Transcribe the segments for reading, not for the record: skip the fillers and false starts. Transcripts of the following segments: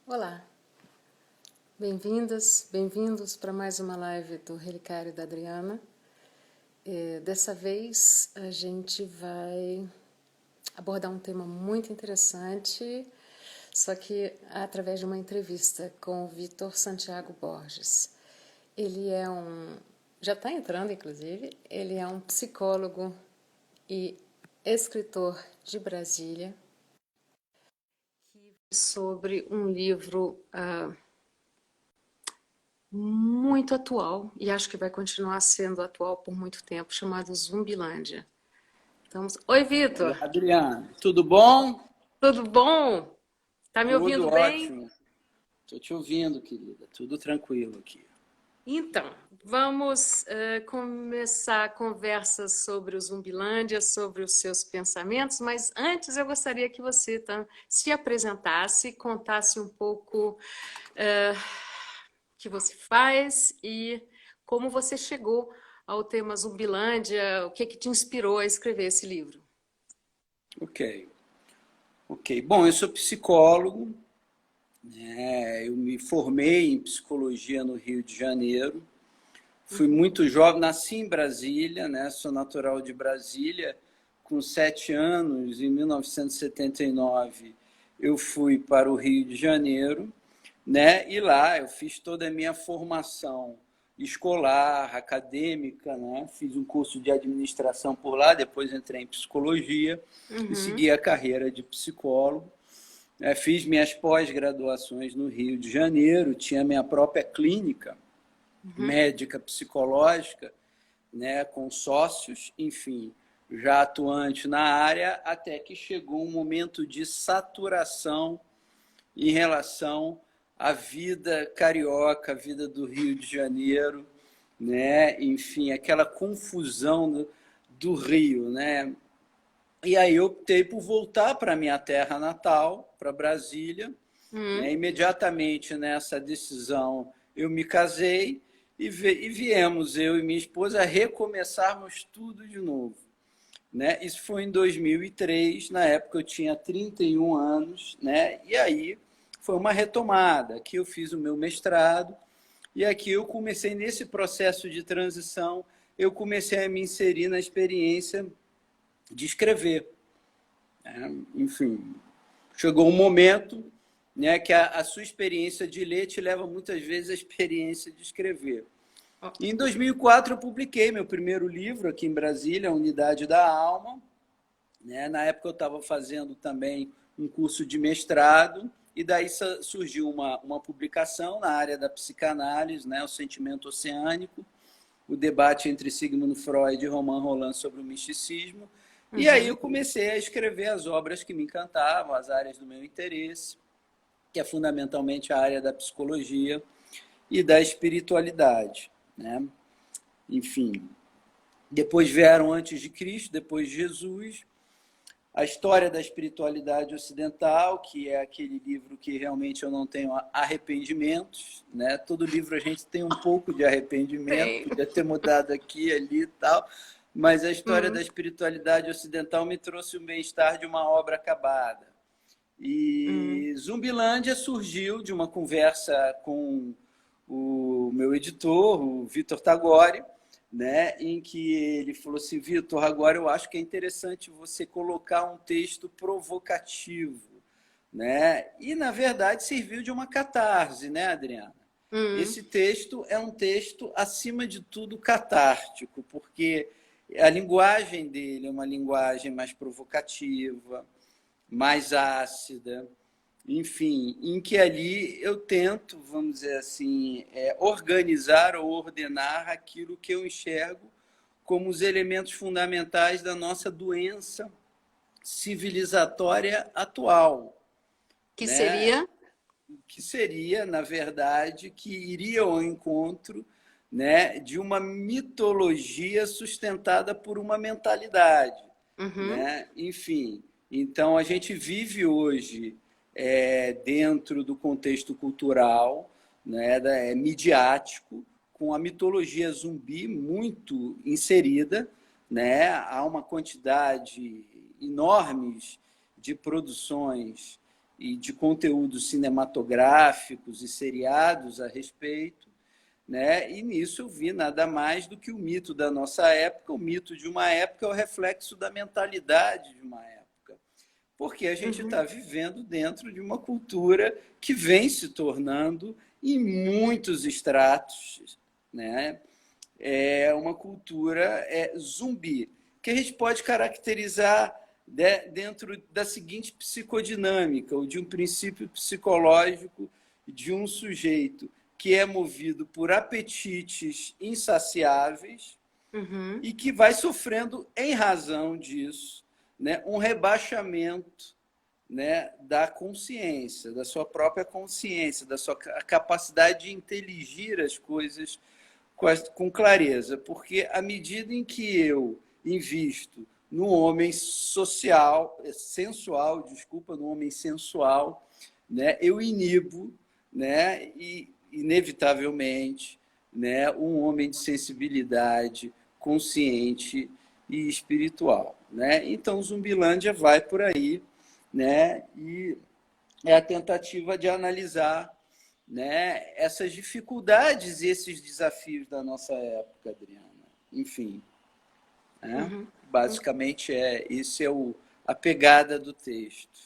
Olá, bem-vindas, bem-vindos para mais uma live do Relicário da Adriana. Dessa vez a gente vai abordar um tema muito interessante, só que através de uma entrevista com o Vítor Santiago Borges. Ele é já está entrando inclusive, ele é um psicólogo e escritor de Brasília, sobre um livro muito atual, e acho que vai continuar sendo atual por muito tempo, chamado Zumbilândia. Então, oi, Vitor, Olá, Adriana. Tudo bom? tudo bom? Tá me Tudo ouvindo bem? ótimo. Estou te ouvindo, querida. Tudo tranquilo aqui. Então, vamos começar a conversa sobre o Zumbilândia, sobre os seus pensamentos, mas antes eu gostaria que você se apresentasse, contasse um pouco o que você faz e como você chegou ao tema Zumbilândia, o que que te inspirou a escrever esse livro. Ok. Ok. Bom, eu sou psicólogo, né? Eu me formei em psicologia no Rio de Janeiro. Fui muito jovem, nasci em Brasília, né? Sou natural de Brasília. Com 7 anos, em 1979, eu fui para o Rio de Janeiro, né? E lá eu fiz toda a minha formação escolar, acadêmica, né? Fiz um curso de administração por lá, depois entrei em psicologia e segui a carreira de psicólogo. Fiz minhas pós-graduações no Rio de Janeiro, tinha minha própria clínica médica psicológica, né, com sócios, enfim, já atuante na área, até que chegou um momento de saturação em relação à vida carioca, a vida do Rio de Janeiro, né? Enfim, aquela confusão do Rio, né? E aí eu optei por voltar para minha terra natal, para Brasília, né? Imediatamente nessa decisão eu me casei e viemos, eu e minha esposa, recomeçarmos tudo de novo, né? Isso foi em 2003, na época eu tinha 31 anos, né? E aí foi uma retomada. Aqui eu fiz o meu mestrado e aqui eu comecei nesse processo de transição, eu comecei a me inserir na experiência de escrever, né? Enfim, chegou um momento, né, que a sua experiência de ler te leva muitas vezes à experiência de escrever. E em 2004 eu publiquei meu primeiro livro aqui em Brasília, A Unidade da Alma, né? Na época eu estava fazendo também um curso de mestrado, e daí surgiu uma publicação na área da psicanálise, né? O Sentimento Oceânico, o debate entre Sigmund Freud e Romain Rolland sobre o misticismo. E aí eu comecei a escrever as obras que me encantavam, as áreas do meu interesse, que é fundamentalmente a área da psicologia e da espiritualidade, né? Enfim, depois vieram Antes de Cristo, depois Jesus, a História da Espiritualidade Ocidental, que é aquele livro que realmente eu não tenho arrependimentos, né? Todo livro a gente tem um pouco de arrependimento, Tem. podia ter mudado aqui, ali e tal, mas a História da Espiritualidade Ocidental me trouxe o bem-estar de uma obra acabada. E Zumbilândia surgiu de uma conversa com o meu editor, o Vitor Tagore, né, em que ele falou assim: Vitor, agora eu acho que é interessante você colocar um texto provocativo, né? E na verdade serviu de uma catarse, né, Adriana? Esse texto é um texto acima de tudo catártico, porque a linguagem dele é uma linguagem mais provocativa, mais ácida, enfim, em que ali eu tento, vamos dizer assim, organizar ou ordenar aquilo que eu enxergo como os elementos fundamentais da nossa doença civilizatória atual, Que né? seria? Que seria, na verdade, que iria ao encontro, né, de uma mitologia sustentada por uma mentalidade, né? Enfim, então a gente vive hoje dentro do contexto cultural, né, midiático, com a mitologia zumbi muito inserida, né? Há uma quantidade enorme de produções e de conteúdos cinematográficos e seriados a respeito, né? E nisso eu vi nada mais do que o mito da nossa época. O mito de uma época é o reflexo da mentalidade de uma época, porque a gente está vivendo dentro de uma cultura que vem se tornando, em muitos estratos, né? É uma cultura zumbi, que a gente pode caracterizar dentro da seguinte psicodinâmica, ou de um princípio psicológico de um sujeito que é movido por apetites insaciáveis e que vai sofrendo, em razão disso, né, um rebaixamento, né, da consciência, da sua própria consciência, da sua capacidade de inteligir as coisas com clareza, porque à medida em que eu invisto no homem social, sensual, desculpa, no homem sensual, né, eu inibo, né, e inevitavelmente, né, um homem de sensibilidade, consciente e espiritual, né? Então, Zumbilândia vai por aí, né, e é a tentativa de analisar, né, essas dificuldades e esses desafios da nossa época, Adriana. Enfim, né? Basicamente isso é a pegada do texto.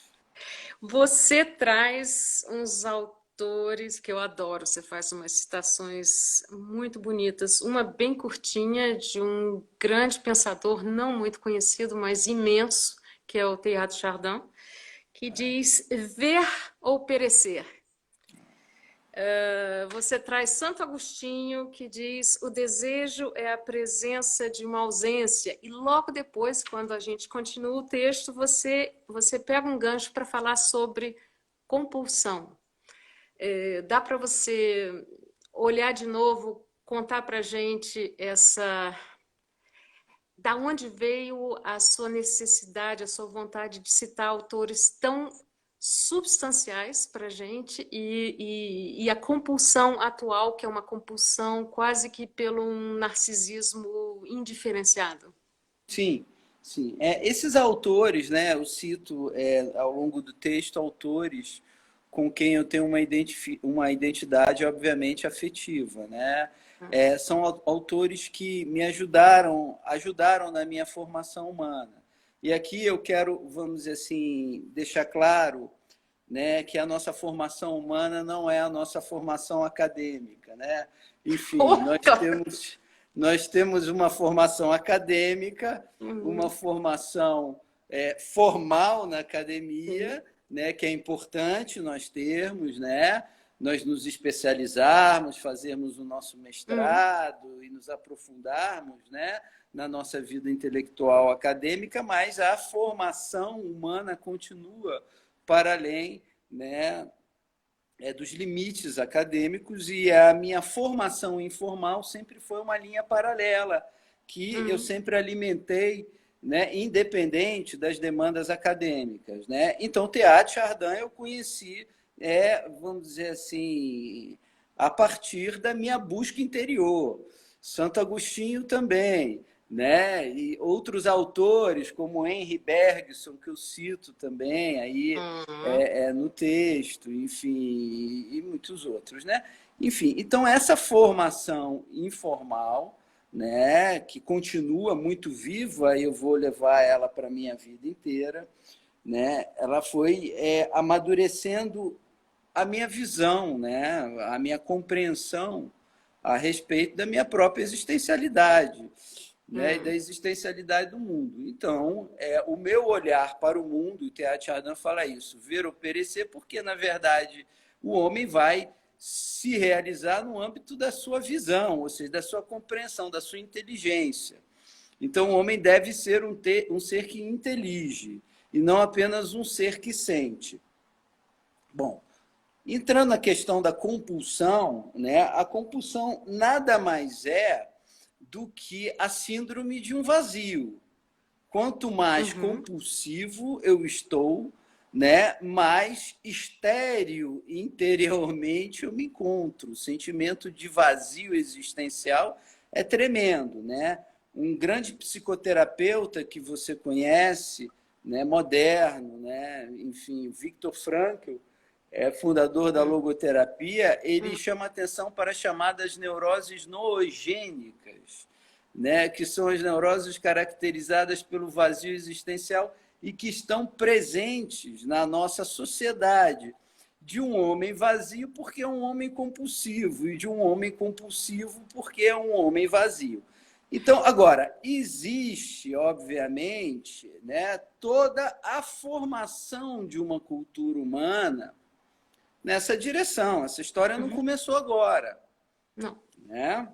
Você traz uns autores que eu adoro, você faz umas citações muito bonitas, uma bem curtinha de um grande pensador, não muito conhecido, mas imenso, que é o Teilhard de Chardin, que diz ver ou perecer. Você traz Santo Agostinho, que diz o desejo é a presença de uma ausência. E logo depois, quando a gente continua o texto, você pega um gancho para falar sobre compulsão. Dá para você olhar de novo, contar para a gente da onde veio a sua necessidade, a sua vontade de citar autores tão substanciais para a gente e a compulsão atual, que é uma compulsão quase que pelo um narcisismo indiferenciado. Sim, sim. Esses autores, né, eu cito ao longo do texto autores com quem eu tenho uma identidade, obviamente, afetiva, né? São autores que me ajudaram na minha formação humana. E aqui eu quero, vamos dizer assim, deixar claro, né, que a nossa formação humana não é a nossa formação acadêmica, né? Enfim, Oh, claro. nós temos uma formação acadêmica, uma formação formal na academia, né, que é importante nós termos, né? Nós nos especializarmos, fazermos o nosso mestrado e nos aprofundarmos, né, na nossa vida intelectual acadêmica, mas a formação humana continua para além, né, dos limites acadêmicos, e a minha formação informal sempre foi uma linha paralela que eu sempre alimentei, né, independente das demandas acadêmicas, né? Então, Teilhard de Chardin eu conheci, vamos dizer assim, a partir da minha busca interior. Santo Agostinho também, né? E outros autores, como Henri Bergson, que eu cito também aí no texto, enfim, e muitos outros, né? Enfim, então essa formação informal, né, que continua muito viva, e eu vou levar ela para a minha vida inteira, né? Ela foi amadurecendo a minha visão, né? A minha compreensão a respeito da minha própria existencialidade, né? E da existencialidade do mundo. Então, o meu olhar para o mundo, e Teilhard de Chardin fala isso, ver ou perecer, porque, na verdade, o homem vai se realizar no âmbito da sua visão, ou seja, da sua compreensão, da sua inteligência. Então, o homem deve ser um ser que intelige, e não apenas um ser que sente. Bom, entrando na questão da compulsão, né, a compulsão nada mais é do que a síndrome de um vazio. Quanto mais compulsivo eu estou, né, mais estéril interiormente eu me encontro. O sentimento de vazio existencial é tremendo, né? Um grande psicoterapeuta que você conhece, né, moderno, né? Enfim, Viktor Frankl, fundador da logoterapia, ele chama atenção para as chamadas neuroses noogênicas, né, que são as neuroses caracterizadas pelo vazio existencial e que estão presentes na nossa sociedade, de um homem vazio porque é um homem compulsivo e de um homem compulsivo porque é um homem vazio. Então, agora, existe, obviamente, né, toda a formação de uma cultura humana nessa direção. Essa história não começou agora. Não. Né?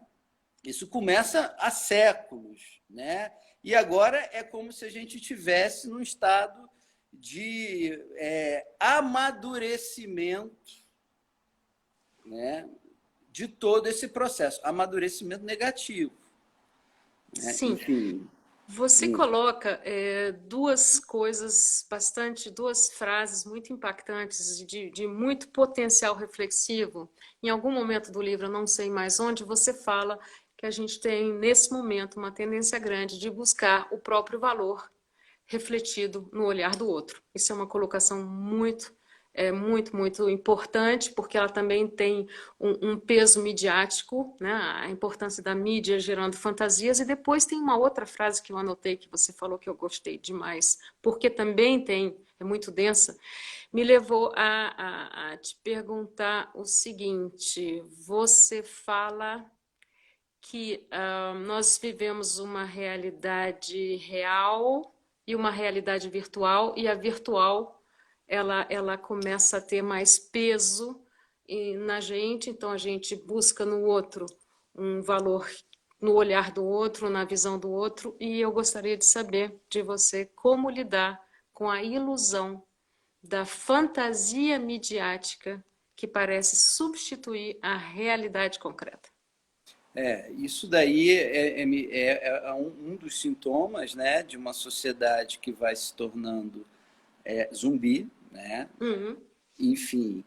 Isso começa há séculos. Né? E agora é como se a gente estivesse num estado de amadurecimento, né, de todo esse processo. Amadurecimento negativo. Né? Sim. Enfim. Você coloca duas frases muito impactantes, de muito potencial reflexivo. Em algum momento do livro, eu não sei mais onde, você fala que a gente tem, nesse momento, uma tendência grande de buscar o próprio valor refletido no olhar do outro. Isso é uma colocação muito importante, porque ela também tem um peso midiático, né? A importância da mídia gerando fantasias. E depois tem uma outra frase que eu anotei, que você falou que eu gostei demais, porque também é muito densa, me levou a te perguntar o seguinte: você fala que nós vivemos uma realidade real e uma realidade virtual, e a virtual ela começa a ter mais peso na gente, então a gente busca no outro um valor, no olhar do outro, na visão do outro, e eu gostaria de saber de você como lidar com a ilusão da fantasia midiática que parece substituir a realidade concreta. Isso daí é um dos sintomas, né, de uma sociedade que vai se tornando zumbi, né? Enfim,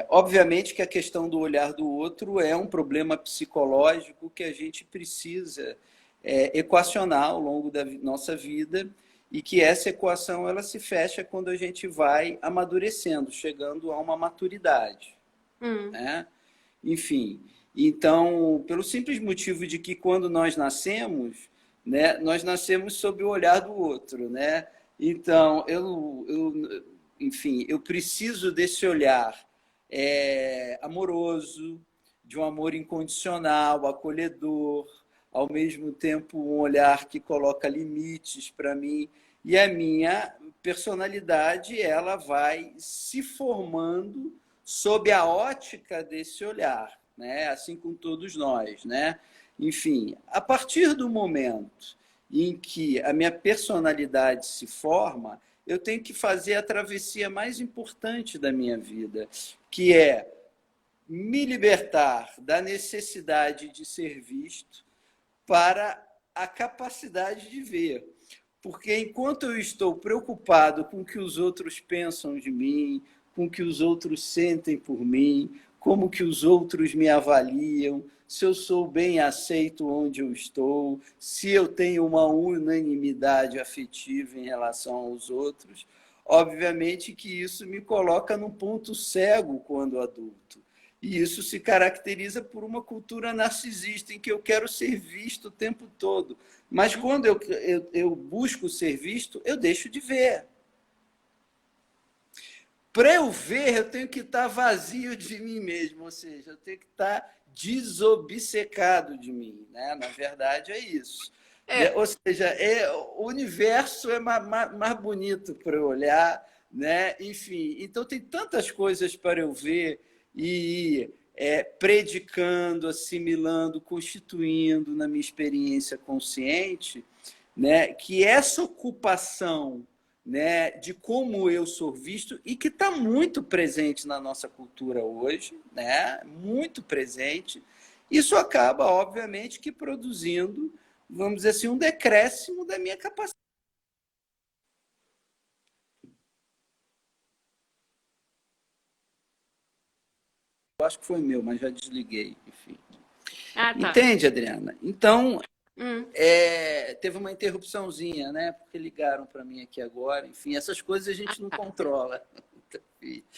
obviamente que a questão do olhar do outro é um problema psicológico que a gente precisa equacionar ao longo da nossa vida e que essa equação ela se fecha quando a gente vai amadurecendo, chegando a uma maturidade, né? Enfim, então, pelo simples motivo de que quando nós nascemos, né, nós nascemos sob o olhar do outro, né? Então, enfim, eu preciso desse olhar amoroso, de um amor incondicional, acolhedor, ao mesmo tempo um olhar que coloca limites para mim, e a minha personalidade ela vai se formando sob a ótica desse olhar, né? Assim como todos nós, né? Enfim, a partir do momento em que a minha personalidade se forma, eu tenho que fazer a travessia mais importante da minha vida, que é me libertar da necessidade de ser visto para a capacidade de ver. Porque enquanto eu estou preocupado com o que os outros pensam de mim, com o que os outros sentem por mim, como que os outros me avaliam, se eu sou bem aceito onde eu estou, se eu tenho uma unanimidade afetiva em relação aos outros, obviamente que isso me coloca num ponto cego quando adulto. E isso se caracteriza por uma cultura narcisista, em que eu quero ser visto o tempo todo. Mas quando eu busco ser visto, eu deixo de ver. Para eu ver, eu tenho que estar vazio de mim mesmo, ou seja, eu tenho que estar desobcecado de mim. Né? Na verdade, é isso. Ou seja, o universo é mais bonito para eu olhar. Né? Enfim, então tem tantas coisas para eu ver e ir predicando, assimilando, constituindo na minha experiência consciente, né, que essa ocupação, né, de como eu sou visto e que está muito presente na nossa cultura hoje, né, muito presente, isso acaba, obviamente, que produzindo, vamos dizer assim, um decréscimo da minha capacidade. Eu acho que foi meu, mas já desliguei, enfim. Ah, tá. Entende, Adriana? Então, Hum. Teve uma interrupçãozinha, né? Porque ligaram para mim aqui agora. Enfim, essas coisas a gente não controla.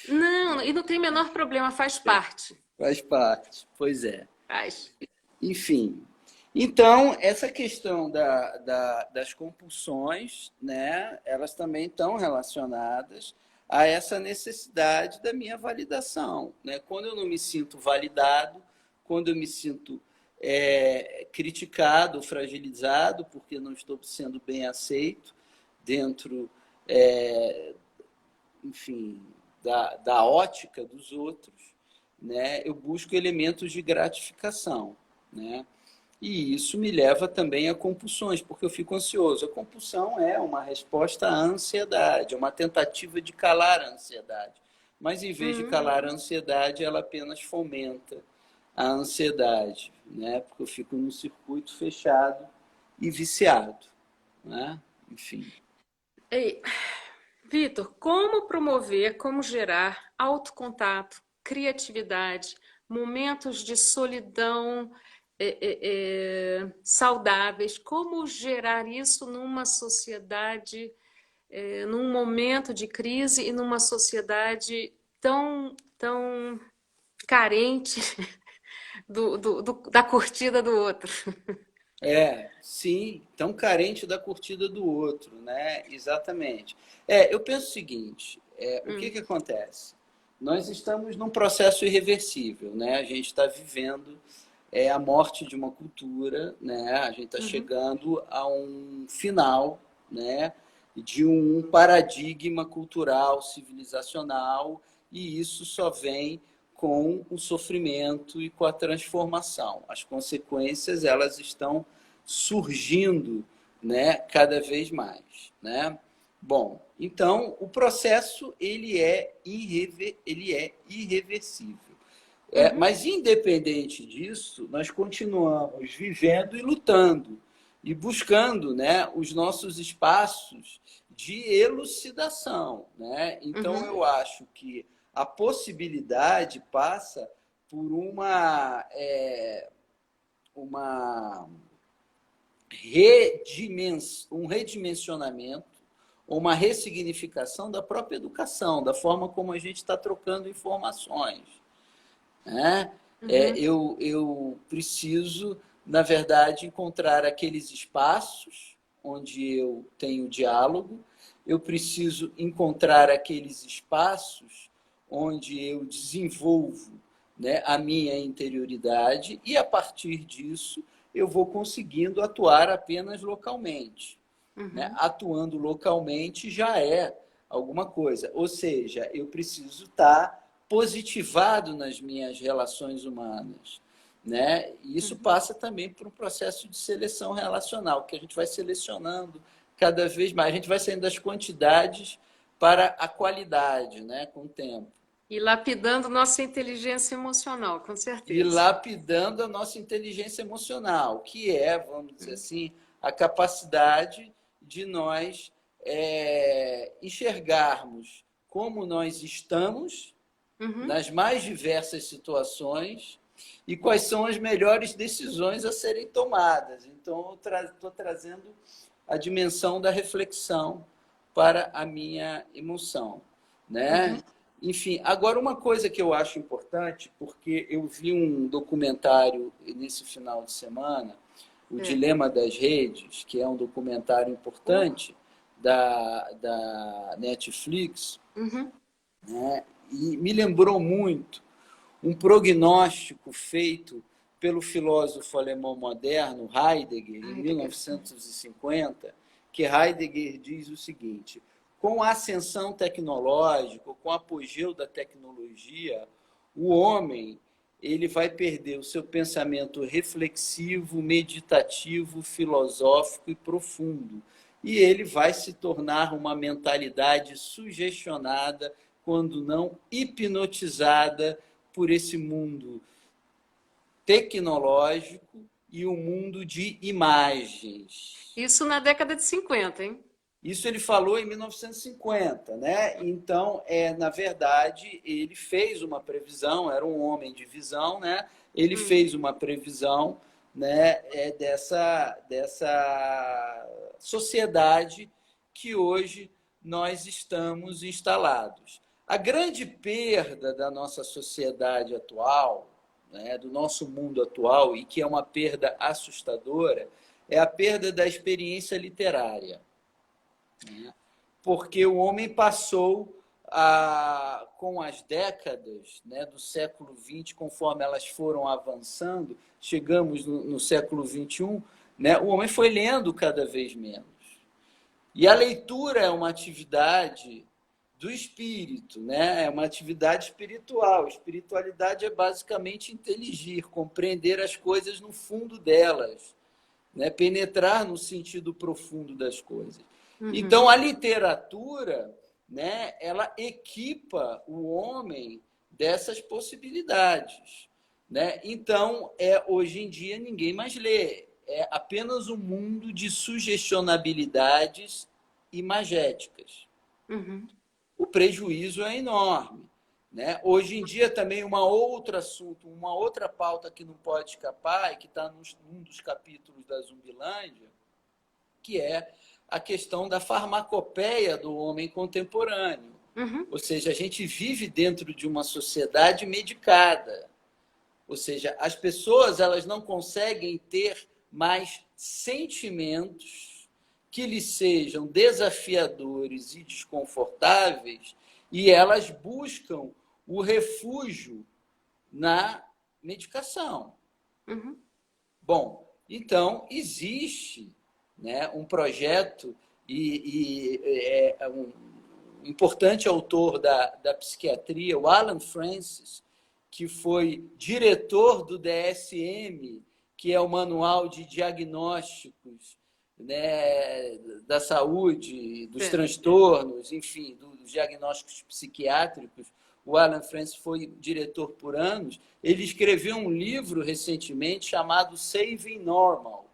Não, e não tem o menor problema, faz parte. Faz parte. Pois é. Faz. Enfim. Então, essa questão das compulsões, né? Elas também estão relacionadas a essa necessidade da minha validação, né? Quando eu não me sinto validado, quando eu me sinto criticado, fragilizado, porque não estou sendo bem aceito dentro, enfim, da ótica dos outros, né? Eu busco elementos de gratificação, né? E isso me leva também a compulsões, porque eu fico ansioso. A compulsão é uma resposta à ansiedade, é uma tentativa de calar a ansiedade. Mas, em vez de calar a ansiedade, ela apenas fomenta a ansiedade, né? Porque eu fico num circuito fechado e viciado, né? Enfim. Ei, Vitor, como promover, como gerar autocontato, criatividade, momentos de solidão saudáveis? Como gerar isso numa sociedade, num momento de crise e numa sociedade tão carente da curtida do outro? Sim, tão carente da curtida do outro, né? Exatamente. Eu penso o seguinte, o que acontece? Nós estamos num processo irreversível, né? A gente está vivendo a morte de uma cultura, né? A gente está chegando a um final, né? De um paradigma cultural, civilizacional, e isso só vem com o sofrimento e com a transformação. As consequências elas estão surgindo, né, cada vez mais, né? Bom, então o processo ele é irreversível. Mas independente disso, nós continuamos vivendo e lutando e buscando, né, os nossos espaços de elucidação, né? Então eu acho que a possibilidade passa por um redimensionamento, uma ressignificação da própria educação, da forma como a gente está trocando informações, né? Eu preciso, na verdade, encontrar aqueles espaços onde eu tenho diálogo, eu preciso encontrar aqueles espaços onde eu desenvolvo, né, a minha interioridade e, a partir disso, eu vou conseguindo atuar apenas localmente. Né? Atuando localmente já é alguma coisa. Ou seja, eu preciso estar positivado nas minhas relações humanas. Né? E isso passa também por um processo de seleção relacional, que a gente vai selecionando cada vez mais. A gente vai saindo das quantidades para a qualidade, né? Com o tempo. E lapidando nossa inteligência emocional, com E certeza. lapidando a nossa inteligência emocional, que é, vamos dizer assim, a capacidade de nós enxergarmos como nós estamos nas mais diversas situações e quais são as melhores decisões a serem tomadas. Então, eu estou trazendo a dimensão da reflexão para a minha emoção, né? Enfim, agora uma coisa que eu acho importante, porque eu vi um documentário nesse final de semana, O Dilema das Redes, que é um documentário importante da Netflix, né? E me lembrou muito um prognóstico feito pelo filósofo alemão moderno Heidegger, em 1950, que Heidegger diz o seguinte: com a ascensão tecnológica, com o apogeu da tecnologia, o homem ele vai perder o seu pensamento reflexivo, meditativo, filosófico e profundo. E ele vai se tornar uma mentalidade sugestionada, quando não hipnotizada, por esse mundo tecnológico e o mundo de imagens. Isso na década de 50, hein? Isso ele falou em 1950, né? Então, na verdade, ele fez uma previsão, era um homem de visão, né? Ele fez uma previsão né, dessa sociedade que hoje nós estamos instalados. A grande perda da nossa sociedade atual, né, do nosso mundo atual, e que é uma perda assustadora, é a perda da experiência literária. Né? Porque o homem passou, com as décadas, né, do século XX, conforme elas foram avançando, chegamos no século XXI, né, o homem foi lendo cada vez menos. E a leitura é uma atividade do espírito, né? É uma atividade espiritual. Espiritualidade é basicamente inteligir, compreender as coisas no fundo delas, né? Penetrar no sentido profundo das coisas. Então, a literatura, né, ela equipa o homem dessas possibilidades. Né? Então, hoje em dia, ninguém mais lê. É apenas um mundo de sugestionabilidades imagéticas. O prejuízo é enorme. Né? Hoje em dia, também, um outro assunto, uma outra pauta que não pode escapar, e que está num dos capítulos da Zumbilândia, que é a questão da farmacopeia do homem contemporâneo. Ou seja, a gente vive dentro de uma sociedade medicada. Ou seja, as pessoas elas não conseguem ter mais sentimentos que lhes sejam desafiadores e desconfortáveis, e elas buscam o refúgio na medicação. Bom, então existe, né, um projeto um importante autor da psiquiatria, o Alan Francis, que foi diretor do DSM, que é o Manual de Diagnósticos, né, da saúde, dos transtornos, enfim, dos diagnósticos psiquiátricos. O Alan Francis foi diretor por anos. Ele escreveu um livro recentemente chamado Saving Normal,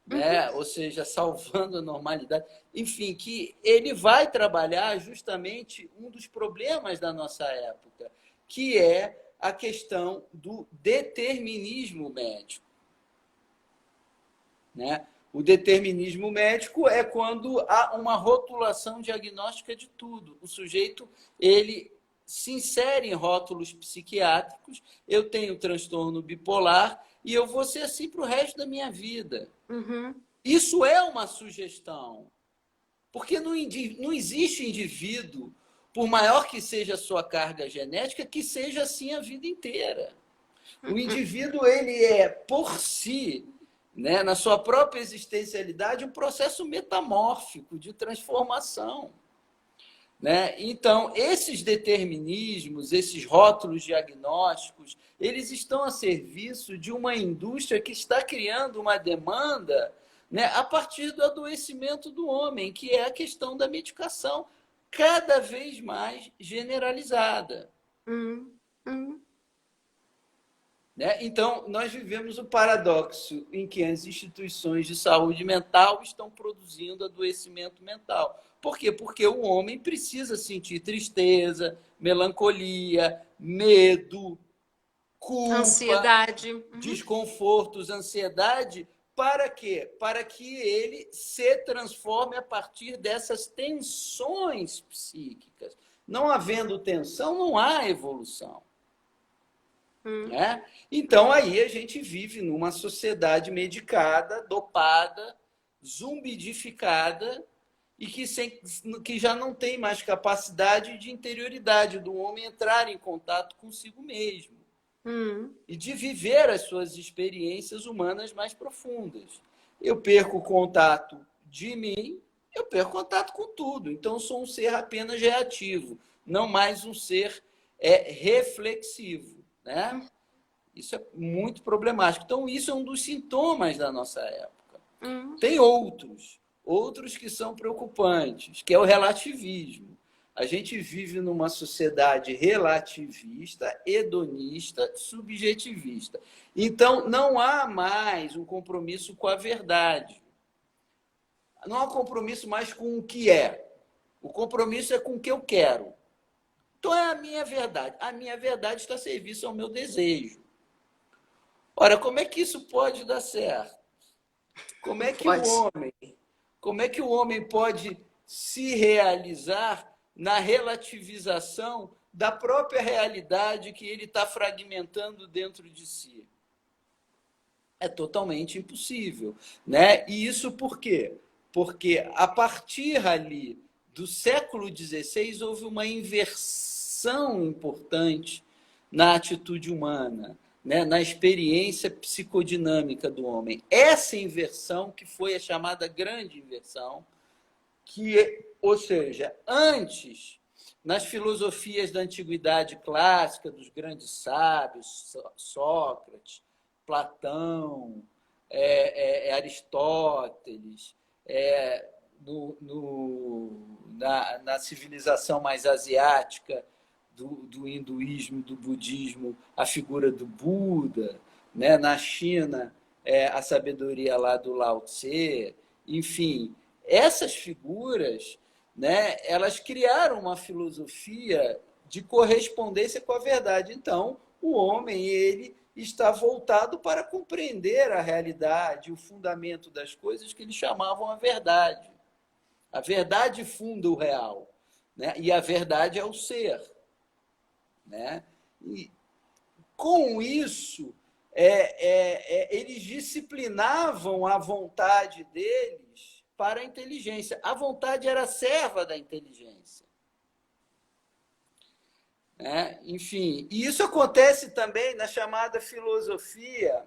né? Ou seja, salvando a normalidade. Enfim, que ele vai trabalhar justamente um dos problemas da nossa época, que é a questão do determinismo médico. Né? O determinismo médico é quando há uma rotulação diagnóstica de tudo. O sujeito ele se insere em rótulos psiquiátricos. Eu tenho transtorno bipolar e eu vou ser assim para o resto da minha vida. Isso é uma sugestão. Porque não existe indivíduo, por maior que seja a sua carga genética, que seja assim a vida inteira. O indivíduo ele é, por si, né, na sua própria existencialidade, um processo metamórfico de transformação. Né? Então, esses determinismos, esses rótulos diagnósticos, eles estão a serviço de uma indústria que está criando uma demanda, né, a partir do adoecimento do homem, que é a questão da medicação cada vez mais generalizada. Né? Então, nós vivemos o paradoxo em que as instituições de saúde mental estão produzindo adoecimento mental. Por quê? Porque o homem precisa sentir tristeza, melancolia, medo, culpa, ansiedade, desconfortos, ansiedade. Para quê? Para que ele se transforme a partir dessas tensões psíquicas. Não havendo tensão, não há evolução. Né? Então, aí a gente vive numa sociedade medicada, dopada, zumbidificada, e que já não tem mais capacidade de interioridade do homem entrar em contato consigo mesmo e de viver as suas experiências humanas mais profundas. Eu perco o contato de mim, eu perco contato com tudo. Então, eu sou um ser apenas reativo, não mais um ser reflexivo. Né? Isso é muito problemático. Então, isso é um dos sintomas da nossa época. Tem outros que são preocupantes, que é o relativismo. A gente vive numa sociedade relativista, hedonista, subjetivista. Então, não há mais um compromisso com a verdade. Não há um compromisso mais com o que é. O compromisso é com o que eu quero. Então, é a minha verdade. A minha verdade está a serviço ao meu desejo. Ora, como é que isso pode dar certo? Como é que o Pode. homem, como é que o homem pode se realizar na relativização da própria realidade que ele está fragmentando dentro de si? É totalmente impossível, né? E isso por quê? Porque a partir ali do século XVI houve uma inversão importante na atitude humana, né? Na experiência psicodinâmica do homem. Essa inversão, que foi a chamada grande inversão, ou seja, antes, nas filosofias da antiguidade clássica, dos grandes sábios, Sócrates, Platão, Aristóteles, na civilização mais asiática, do hinduísmo, do budismo, a figura do Buda, né? Na China, a sabedoria lá do Lao Tse, enfim, essas figuras, né, elas criaram uma filosofia de correspondência com a verdade. Então, o homem, ele está voltado para compreender a realidade, o fundamento das coisas que eles chamavam a verdade. A verdade funda o real, né? E a verdade é o ser, né? E com isso, eles disciplinavam a vontade deles para a inteligência. A vontade era serva da inteligência. Enfim, e isso acontece também na chamada filosofia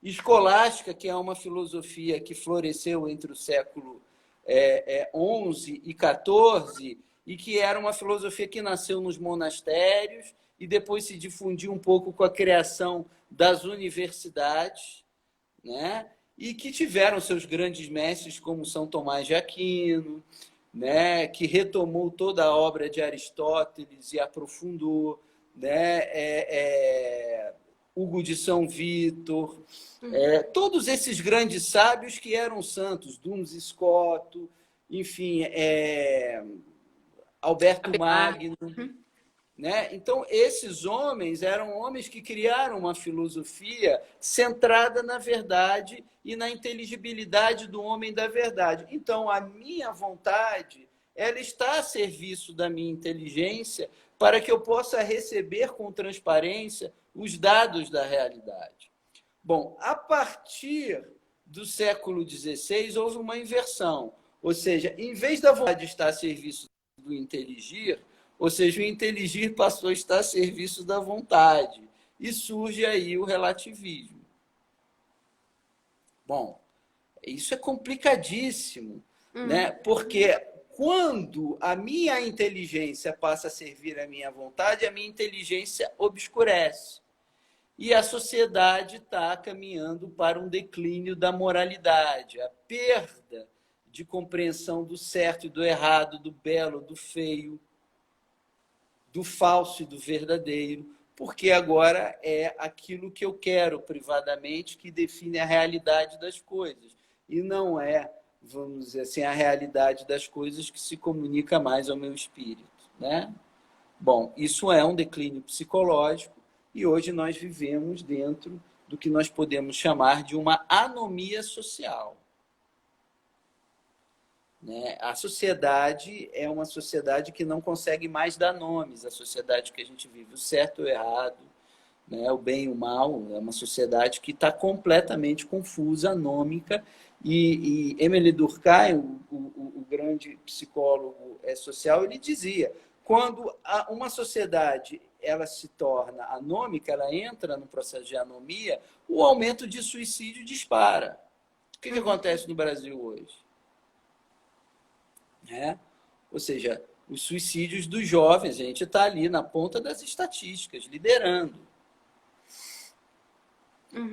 escolástica, que é uma filosofia que floresceu entre o século XI e XIV, e que era uma filosofia que nasceu nos monastérios e depois se difundiu um pouco com a criação das universidades, né? E que tiveram seus grandes mestres, como São Tomás de Aquino, né? Que retomou toda a obra de Aristóteles e aprofundou, né? Hugo de São Vítor, todos esses grandes sábios que eram santos, Duns Scoto, enfim, Alberto Magno, né? Então, esses homens eram homens que criaram uma filosofia centrada na verdade e na inteligibilidade do homem da verdade. Então, a minha vontade, ela está a serviço da minha inteligência para que eu possa receber com transparência os dados da realidade. Bom, a partir do século XVI, houve uma inversão. Ou seja, em vez da vontade estar a serviço do inteligir, ou seja, o inteligir passou a estar a serviço da vontade. E surge aí o relativismo. Bom, isso é complicadíssimo, né? Porque quando a minha inteligência passa a servir a minha vontade, a minha inteligência obscurece. E a sociedade está caminhando para um declínio da moralidade, a perda de compreensão do certo e do errado, do belo, do feio, do falso e do verdadeiro, porque agora é aquilo que eu quero privadamente que define a realidade das coisas, e não é, vamos dizer assim, a realidade das coisas que se comunica mais ao meu espírito, né? Bom, isso é um declínio psicológico e hoje nós vivemos dentro do que nós podemos chamar de uma anomia social. Né? A sociedade é uma sociedade que não consegue mais dar nomes, a sociedade que a gente vive, o certo e o errado, né? O bem e o mal, é uma sociedade que está completamente confusa, anômica, e Émile Durkheim, o grande psicólogo social, ele dizia, quando uma sociedade ela se torna anômica, ela entra no processo de anomia, o aumento de suicídio dispara. O que acontece no Brasil hoje? Ou seja, os suicídios dos jovens, a gente está ali na ponta das estatísticas, liderando.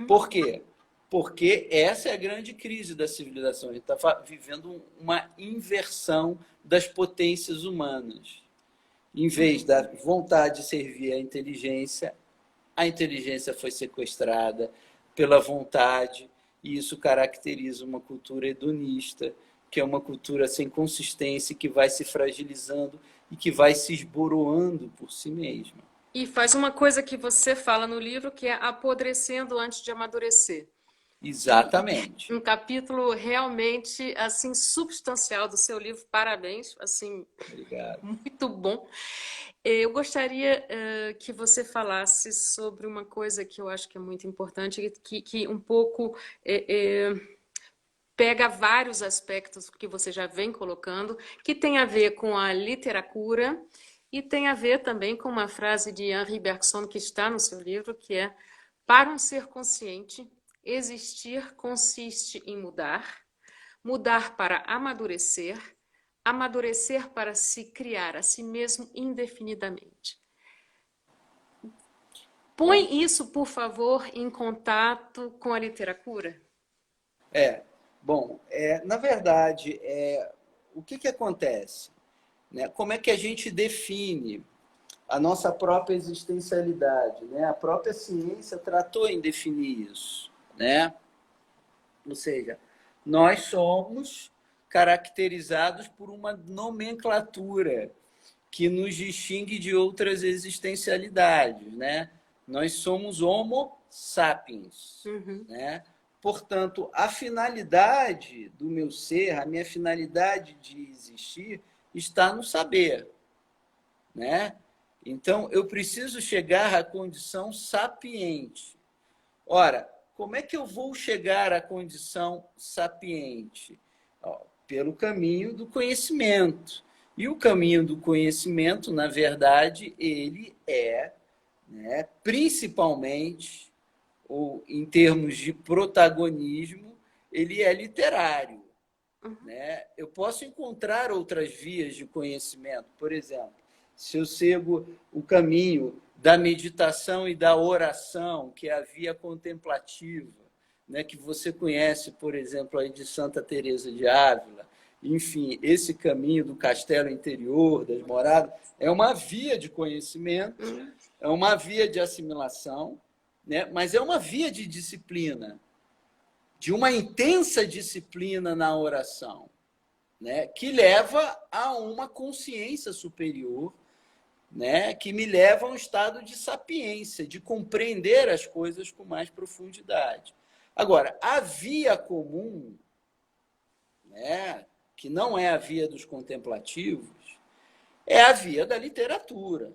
Por quê? Porque essa é a grande crise da civilização. A gente está vivendo uma inversão das potências humanas. Em vez da vontade de servir a inteligência foi sequestrada pela vontade, e isso caracteriza uma cultura hedonista, que é uma cultura sem consistência, que vai se fragilizando e que vai se esboroando por si mesma. E faz uma coisa que você fala no livro, que é apodrecendo antes de amadurecer. Exatamente. Um capítulo realmente assim substancial do seu livro. Parabéns, assim, Obrigado. muito bom. Eu gostaria que você falasse sobre uma coisa que eu acho que é muito importante, que um pouco pega vários aspectos que você já vem colocando, que tem a ver com a literatura e tem a ver também com uma frase de Henri Bergson que está no seu livro, que é: para um ser consciente, existir consiste em mudar, mudar para amadurecer, amadurecer para se criar a si mesmo indefinidamente. Bom, Põe isso, por favor, em contato com a literatura. é, na verdade, o que que acontece? Né? Como é que a gente define a nossa própria existencialidade? Né? A própria ciência tratou em definir isso, né? Ou seja, nós somos caracterizados por uma nomenclatura que nos distingue de outras existencialidades, né? Nós somos Homo sapiens, Uhum, né? Portanto, a finalidade do meu ser, a minha finalidade de existir, está no saber, né? Então, eu preciso chegar à condição sapiente. Ora, como é que eu vou chegar à condição sapiente? Pelo caminho do conhecimento. E o caminho do conhecimento, na verdade, ele é, né, principalmente, ou em termos de protagonismo, ele é literário. uhum, Né? Eu posso encontrar outras vias de conhecimento. Por exemplo, se eu sigo o caminho da meditação e da oração, que é a via contemplativa, né, que você conhece, por exemplo, aí de Santa Teresa de Ávila, enfim, esse caminho do castelo interior, das moradas, é uma via de conhecimento, uhum, é uma via de assimilação, né, mas é uma via de disciplina, de uma intensa disciplina na oração, né, que leva a uma consciência superior, né, que me leva a um estado de sapiência, de compreender as coisas com mais profundidade. Agora, a via comum, né, que não é a via dos contemplativos, é a via da literatura.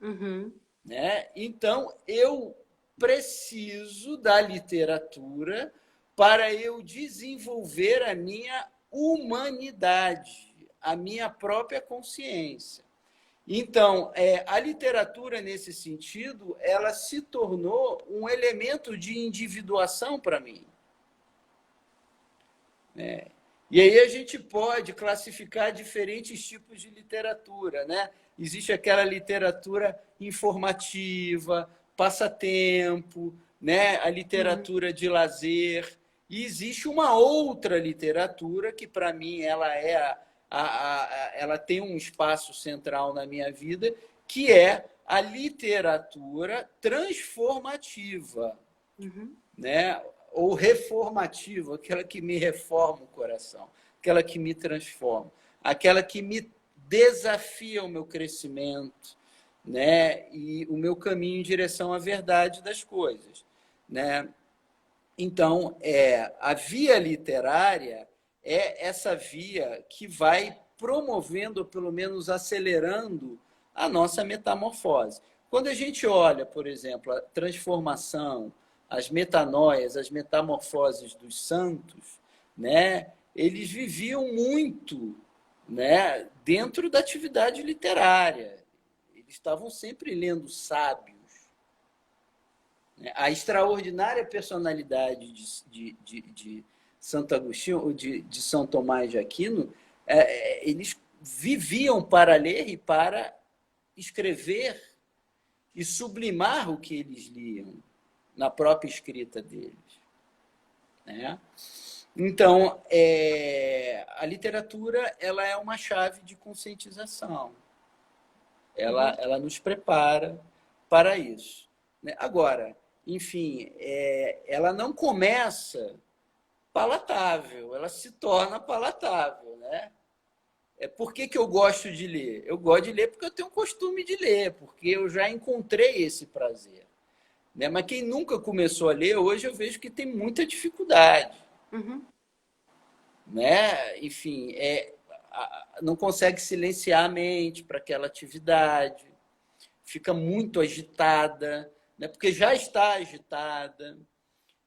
uhum. Né? Então, eu preciso da literatura para eu desenvolver a minha humanidade, a minha própria consciência. Então, a literatura, nesse sentido, ela se tornou um elemento de individuação para mim. Né? E aí a gente pode classificar diferentes tipos de literatura, né? Existe aquela literatura informativa, passatempo, né? A Uhum. literatura de lazer. E existe uma outra literatura que, para mim, ela tem um espaço central na minha vida, que é a literatura transformativa, Uhum. né? Ou reformativa, aquela que me reforma o coração, aquela que me transforma, aquela que me desafia o meu crescimento, né? E o meu caminho em direção à verdade das coisas, né? Então, a via literária é essa via que vai promovendo, ou pelo menos acelerando, a nossa metamorfose. Quando a gente olha, por exemplo, a transformação, as metanoias, as metamorfoses dos santos, né, eles viviam muito, né, dentro da atividade literária. Eles estavam sempre lendo sábios. A extraordinária personalidade de Santo Agostinho, ou de São Tomás de Aquino, eles viviam para ler e para escrever e sublimar o que eles liam na própria escrita deles. Né? Então, a literatura ela é uma chave de conscientização. Uhum. Ela nos prepara para isso. Né? Agora, enfim, ela não começa palatável, ela se torna palatável, né? Por que eu gosto de ler? Eu gosto de ler porque eu tenho o costume de ler, porque eu já encontrei esse prazer. Né? Mas quem nunca começou a ler, hoje eu vejo que tem muita dificuldade. Uhum. Né? Enfim, não consegue silenciar a mente para aquela atividade, fica muito agitada, né? Porque já está agitada,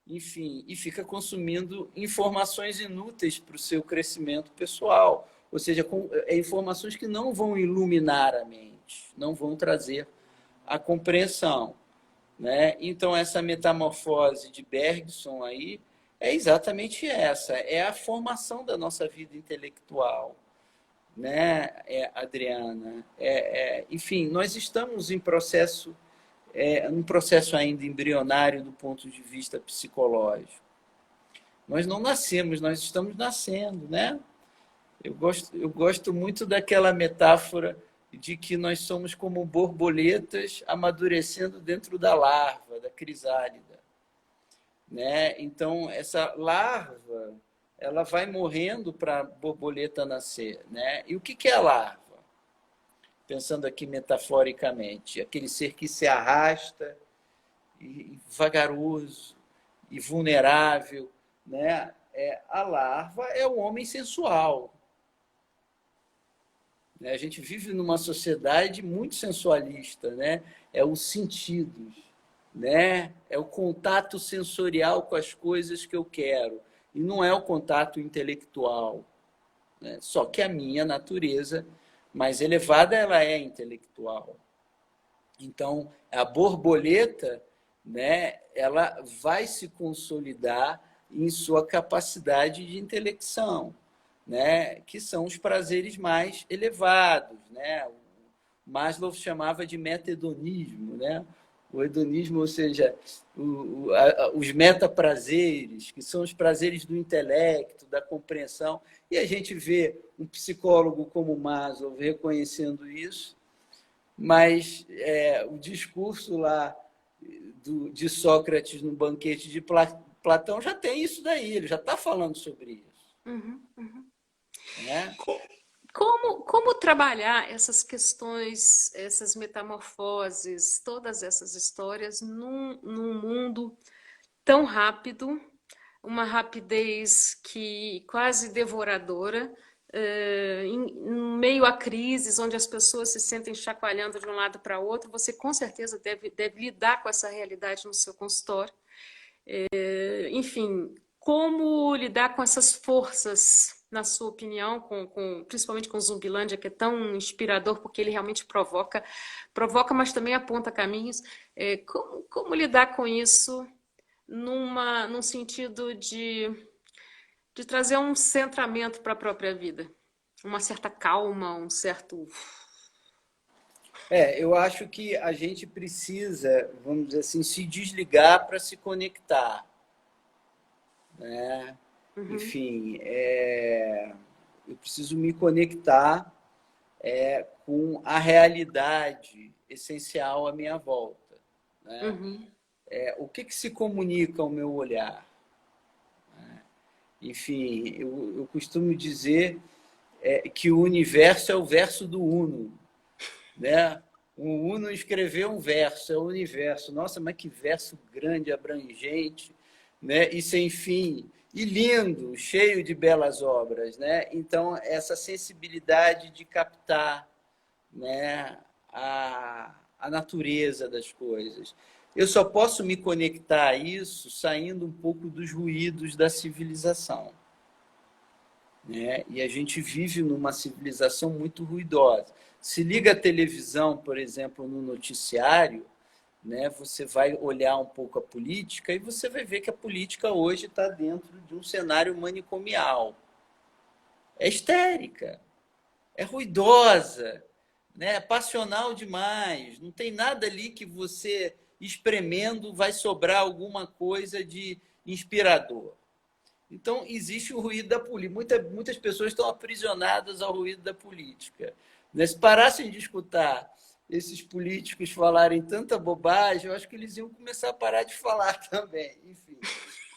enfim, e fica consumindo informações inúteis para o seu crescimento pessoal, ou seja, informações que não vão iluminar a mente, não vão trazer a compreensão. Né? Então, essa metamorfose de Bergson aí é exatamente essa, é a formação da nossa vida intelectual, né, Adriana? Enfim, nós estamos em processo, um processo ainda embrionário do ponto de vista psicológico. Nós não nascemos, nós estamos nascendo, né? Eu gosto muito daquela metáfora de que nós somos como borboletas amadurecendo dentro da larva, da crisálida. Né? Então, essa larva ela vai morrendo para a borboleta nascer. Né? E o que é a larva? Pensando aqui metaforicamente, aquele ser que se arrasta, e vagaroso e vulnerável. Né? A larva é o homem sensual. A gente vive numa sociedade muito sensualista, né? É os sentidos, né? É o contato sensorial com as coisas que eu quero. E não é o contato intelectual. Né? Só que a minha natureza mais elevada ela é intelectual. Então, a borboleta, né, ela vai se consolidar em sua capacidade de intelecção. Né, que são os prazeres mais elevados. Né? O Maslow chamava de meta-hedonismo. Né? O hedonismo, ou seja, os metaprazeres, que são os prazeres do intelecto, da compreensão. E a gente vê um psicólogo como Maslow reconhecendo isso, mas o discurso lá de Sócrates no banquete de Platão já tem isso daí, ele já está falando sobre isso. Uhum, uhum. Né? Como trabalhar essas questões, essas metamorfoses, todas essas histórias num mundo tão rápido, uma rapidez que quase devoradora, em meio a crises, onde as pessoas se sentem chacoalhando de um lado para o outro, você com certeza deve lidar com essa realidade no seu consultório. Enfim, como lidar com essas forças, na sua opinião, principalmente com Zumbilândia, que é tão inspirador, porque ele realmente provoca, mas também aponta caminhos. Como lidar com isso num sentido de trazer um centramento para a própria vida? Uma certa calma, um certo... Eu acho que a gente precisa, vamos dizer assim, se desligar para se conectar. Né? Uhum. Enfim, eu preciso me conectar com a realidade essencial à minha volta. Né? Uhum. O que se comunica ao meu olhar? Enfim, eu costumo dizer que o universo é o verso do Uno. Né? O Uno escreveu um verso, é o universo. Nossa, mas que verso grande, abrangente, né? E sem fim, e lindo, cheio de belas obras. Né? Então, essa sensibilidade de captar, né, a natureza das coisas. Eu só posso me conectar a isso saindo um pouco dos ruídos da civilização. Né? E a gente vive numa civilização muito ruidosa. Se liga a televisão, por exemplo, no noticiário, né, você vai olhar um pouco a política e você vai ver que a política hoje está dentro de um cenário manicomial. É histérica, é ruidosa, né, é passional demais. Não tem nada ali que você, espremendo, vai sobrar alguma coisa de inspirador. Então, existe o ruído da política. Muitas pessoas estão aprisionadas ao ruído da política. Se parassem de escutar esses políticos falarem tanta bobagem, eu acho que eles iam começar a parar de falar também. Enfim.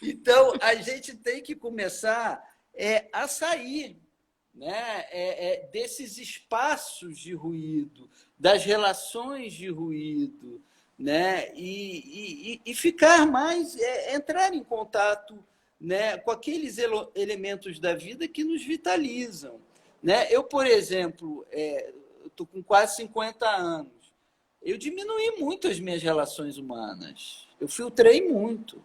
Então, a gente tem que começar a sair, né? Desses espaços de ruído, das relações de ruído, né? E ficar mais, entrar em contato, né, com aqueles elementos da vida que nos vitalizam. Né? Eu, por exemplo, estou com quase 50 anos. Eu diminuí muito as minhas relações humanas. Eu filtrei muito.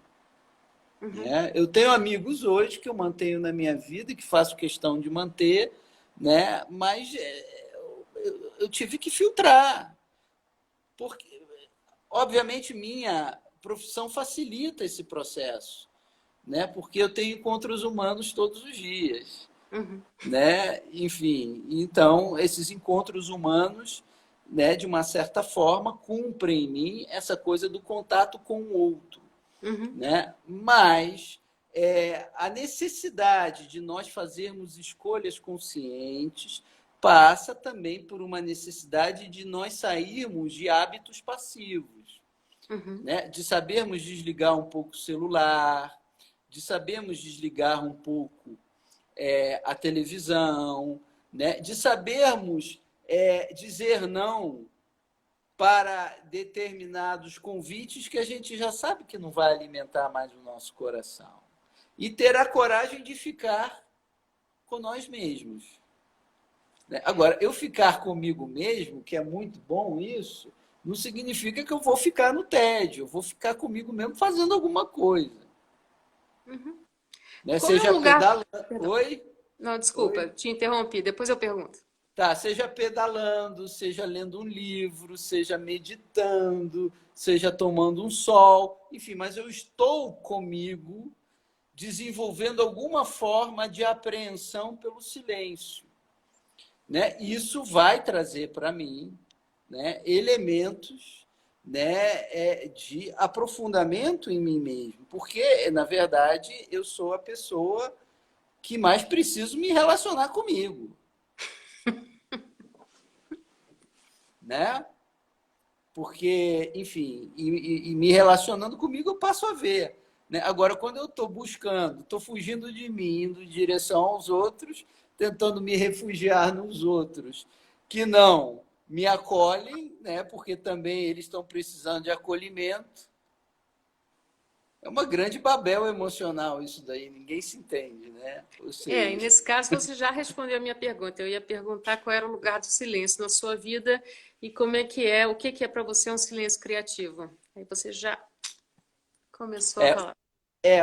Né? Eu tenho amigos hoje que eu mantenho na minha vida e que faço questão de manter, né? Mas eu tive que filtrar. Porque, obviamente, minha profissão facilita esse processo, né? Porque eu tenho encontros humanos todos os dias. Né? Enfim, então, esses encontros humanos, né, de uma certa forma, cumprem em mim essa coisa do contato com o outro. Né? Mas a necessidade de nós fazermos escolhas conscientes passa também por uma necessidade de nós sairmos de hábitos passivos, né? De sabermos desligar um pouco o celular, de sabermos desligar um pouco a televisão, né? De sabermos dizer não para determinados convites que a gente já sabe que não vai alimentar mais o nosso coração. E ter a coragem de ficar com nós mesmos. Agora, eu ficar comigo mesmo, que é muito bom isso, não significa que eu vou ficar no tédio, eu vou ficar comigo mesmo fazendo alguma coisa. Né? Qual é Seja o lugar... pedalando. Perdão. Oi? Não, desculpa, te interrompi, depois eu pergunto. Tá, seja pedalando, seja lendo um livro, seja meditando, seja tomando um sol, enfim, mas eu estou comigo desenvolvendo alguma forma de apreensão pelo silêncio. Né? Isso vai trazer para mim, né, elementos, né, de aprofundamento em mim mesmo, porque, na verdade, eu sou a pessoa que mais preciso me relacionar comigo. Né? Porque, enfim, e me relacionando comigo, eu passo a ver. Né? Agora, quando eu estou buscando, estou fugindo de mim, indo em direção aos outros, tentando me refugiar nos outros, que não me acolhem, né? Porque também eles estão precisando de acolhimento. É uma grande babel emocional isso daí, ninguém se entende, né? Ou E seja, nesse caso você já respondeu a minha pergunta. Eu ia perguntar qual era o lugar do silêncio na sua vida e como é, o que é para você um silêncio criativo. Aí você já começou a é, falar.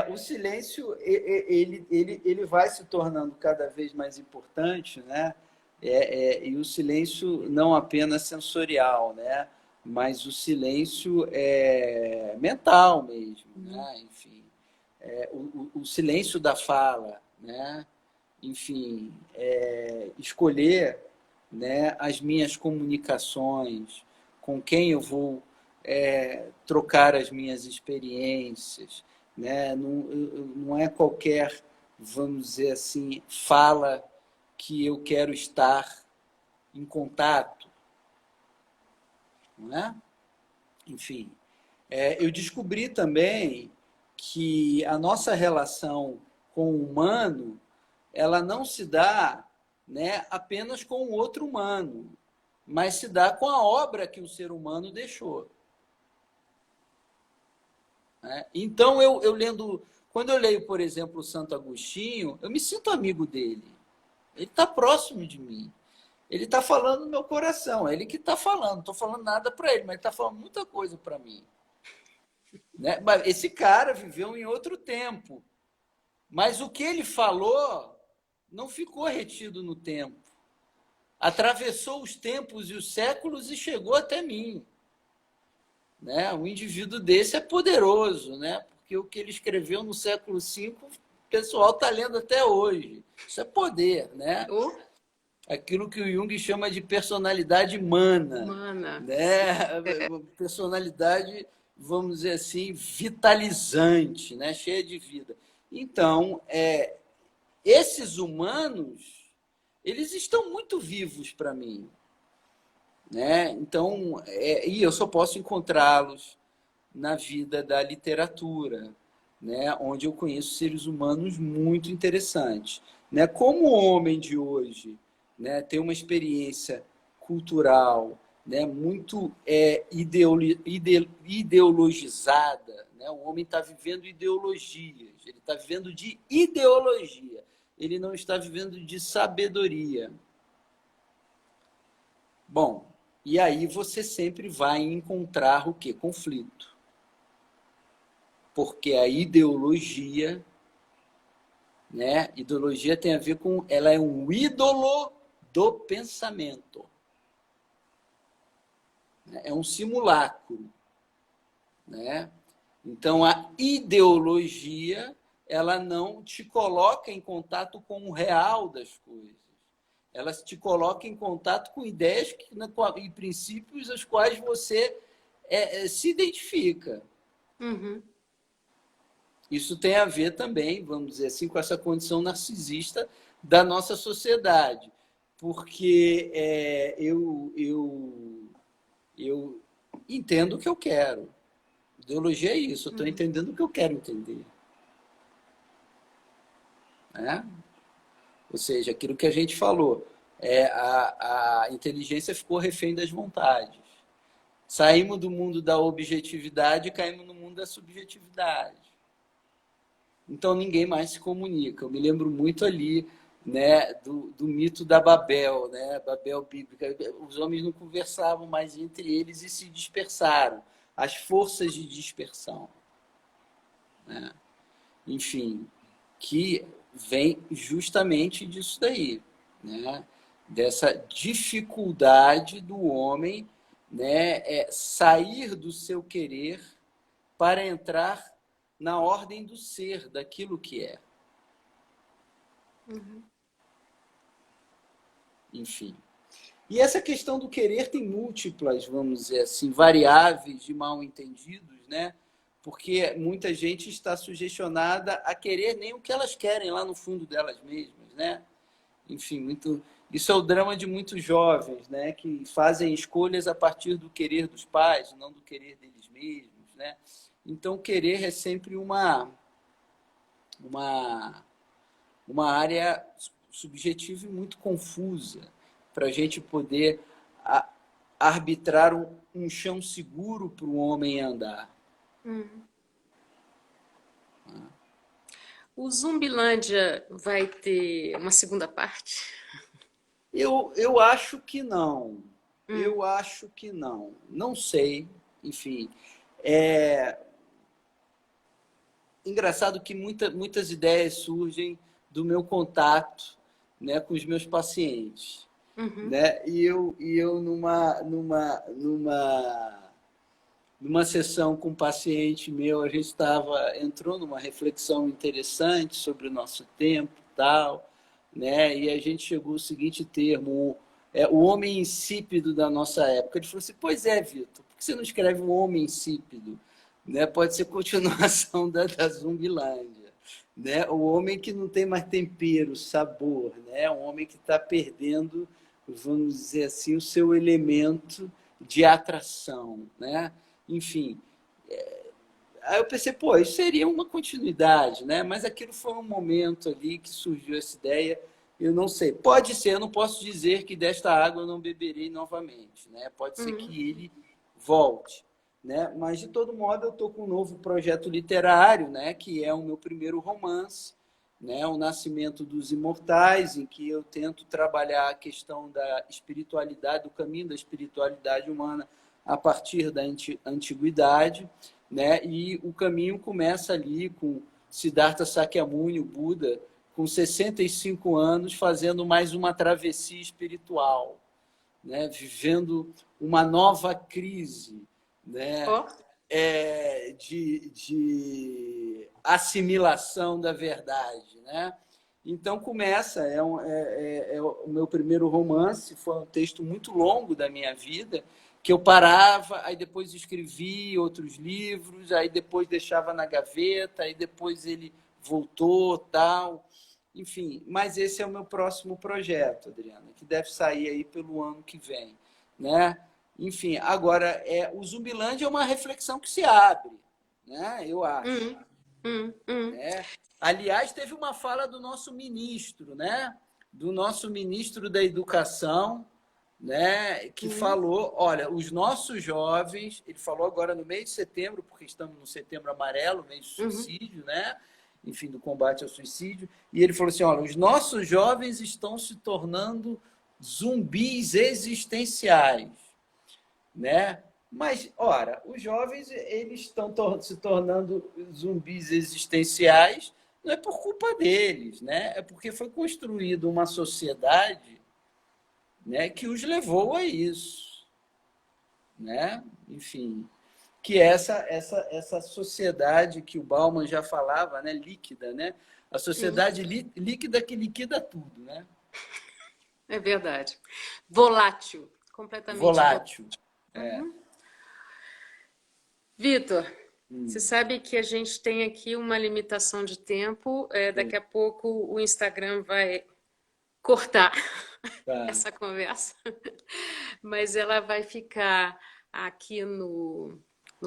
o silêncio ele vai se tornando cada vez mais importante, né? E o silêncio não apenas sensorial, né? Mas o silêncio mental mesmo, né? Enfim, o silêncio da fala, né? Enfim, escolher, né, as minhas comunicações, com quem eu vou trocar as minhas experiências, né? Não é qualquer, vamos dizer assim, fala que eu quero estar em contato, não é? Enfim, eu descobri também que a nossa relação com o humano, ela não se dá, né, apenas com o outro humano, mas se dá com a obra que o ser humano deixou. Né? Então, eu lendo, quando eu leio, por exemplo, o Santo Agostinho, eu me sinto amigo dele. Ele está próximo de mim. Ele está falando no meu coração. É ele que está falando. Não estou falando nada para ele, mas ele está falando muita coisa para mim. Né? Mas esse cara viveu em outro tempo. Mas o que ele falou não ficou retido no tempo. Atravessou os tempos e os séculos e chegou até mim. Né? Um indivíduo desse é poderoso, né? Porque o que ele escreveu no século V, o pessoal está lendo até hoje. Isso é poder, né? Aquilo que o Jung chama de personalidade humana. Humana. Né? Personalidade, vamos dizer assim, vitalizante, né? Cheia de vida. Então, esses humanos, eles estão muito vivos para mim. Né? Então, e eu só posso encontrá-los na vida da literatura, né, onde eu conheço seres humanos muito interessantes. Né? Como o homem de hoje, né, tem uma experiência cultural, né, muito ideologizada, né? O homem está vivendo ideologias, ele está vivendo de ideologia, ele não está vivendo de sabedoria. Bom, e aí você sempre vai encontrar o quê? Conflito. Porque a ideologia, né? Ideologia tem a ver com... Ela é um ídolo do pensamento. É um simulacro, né? Então, a ideologia, ela não te coloca em contato com o real das coisas. Ela te coloca em contato com ideias e princípios aos quais você se identifica. Uhum. Isso tem a ver também, vamos dizer assim, com essa condição narcisista da nossa sociedade. Porque eu entendo o que eu quero. Ideologia é isso, eu estou entendendo o que eu quero entender. Né? Ou seja, aquilo que a gente falou, a inteligência ficou refém das vontades. Saímos do mundo da objetividade e caímos no mundo da subjetividade. Então ninguém mais se comunica. Eu me lembro muito ali, né, do mito da Babel, né, Babel bíblica. Os homens não conversavam mais entre eles e se dispersaram. As forças de dispersão. Né? Enfim, que vem justamente disso daí, né? Dessa dificuldade do homem, né, sair do seu querer para entrar na ordem do ser, daquilo que é. Uhum. Enfim. E essa questão do querer tem múltiplas, vamos dizer assim, variáveis de mal entendidos, né? Porque muita gente está sugestionada a querer nem o que elas querem lá no fundo delas mesmas, né? Enfim, isso é o drama de muitos jovens, né? Que fazem escolhas a partir do querer dos pais, não do querer deles mesmos, né? Então, querer é sempre uma área subjetiva e muito confusa para a gente poder arbitrar um chão seguro para o homem andar. O Zumbilândia vai ter uma segunda parte? Eu acho que não. Eu acho que não. Não sei. Enfim, engraçado que muitas ideias surgem do meu contato, né, com os meus pacientes. Uhum. Né? E eu numa sessão com um paciente meu, a gente entrou numa reflexão interessante sobre o nosso tempo e tal, né? E a gente chegou ao seguinte termo, o homem insípido da nossa época. Ele falou assim, pois é, Vitor, por que você não escreve um homem insípido? Né? Pode ser continuação da Zumbilândia. Né? O homem que não tem mais tempero, sabor, né? Um homem que está perdendo, vamos dizer assim, o seu elemento de atração, né? Enfim, aí eu pensei, pô, isso seria uma continuidade, né? Mas aquilo foi um momento ali que surgiu essa ideia, eu não sei. Pode ser, eu não posso dizer que desta água eu não beberei novamente, né? Pode ser que ele volte, né? Mas, de todo modo, eu estou com um novo projeto literário, né? Que é o meu primeiro romance, né? O Nascimento dos Imortais, em que eu tento trabalhar a questão da espiritualidade, do caminho da espiritualidade humana a partir da antiguidade, né? E o caminho começa ali com Siddhartha Sakyamuni, o Buda, com 65 anos, fazendo mais uma travessia espiritual, né? Vivendo uma nova crise, né? De assimilação da verdade, né? Então começa, o meu primeiro romance, foi um texto muito longo da minha vida, que eu parava, aí depois escrevi outros livros, aí depois deixava na gaveta, aí depois ele voltou, tal. Enfim, mas esse é o meu próximo projeto, Adriana, que deve sair aí pelo ano que vem, né? Enfim, agora, o Zumbilândia é uma reflexão que se abre, né? Eu acho. né? Aliás, teve uma fala do nosso ministro, né? Do nosso ministro da Educação, né? Que falou, olha, os nossos jovens, ele falou agora no mês de setembro, porque estamos no Setembro Amarelo, mês de suicídio, né? Enfim, do combate ao suicídio, e ele falou assim, olha, os nossos jovens estão se tornando zumbis existenciais, né? Mas, ora, os jovens eles estão se tornando zumbis existenciais, não é por culpa deles, né? É porque foi construída uma sociedade, né, que os levou a isso, né? Enfim, que é essa sociedade que o Bauman já falava, né, líquida, né? A sociedade líquida que liquida tudo, né? É verdade. Volátil, completamente volátil. Vitor, você sabe que a gente tem aqui uma limitação de tempo. Daqui a pouco o Instagram vai cortar essa conversa, mas ela vai ficar aqui no